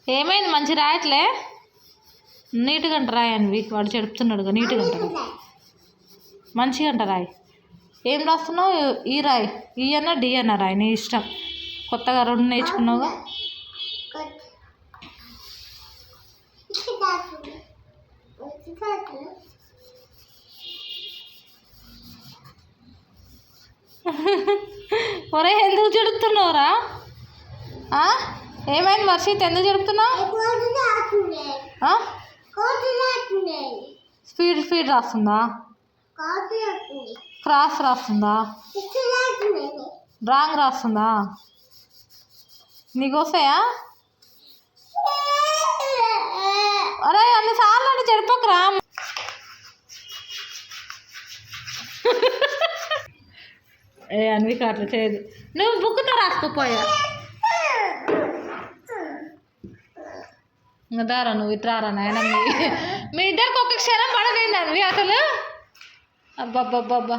ఏమైంది మంచి రాయట్లే నీట్గా అంట రాయి అనివి వాడు చెడుపుతున్నాడుగా నీట్గా అంటారు మంచిగా అంట రాయి ఏం రాస్తున్నావు ఈ రాయి ఈ అన్న డి అన్న రాయి నీ ఇష్టం కొత్తగా రెండు నేర్చుకున్నావుగా ఒరే ఎందుకు చెడుపుతున్నావురా ఏమైంది వర్షిత్ ఎందుకు చెడుపుతున్నావు స్పీడ్ రాస్తుందా క్రాస్ రాస్తుందా రాంగ్ రాస్తుందా నీకు వస్తాయా అరే అన్నిసార్లు అంటే చెడిపోకరా అన్విక అట్లా చేయదు నువ్వు బుక్తో రాసుకోపోయా ఇంకా దారా నువ్వు ఇట్రారా నాయన మీ ఇద్దరికి ఒక క్షణం పడలేదు అన్వి అసలు అబ్బబ్బబ్బబ్బా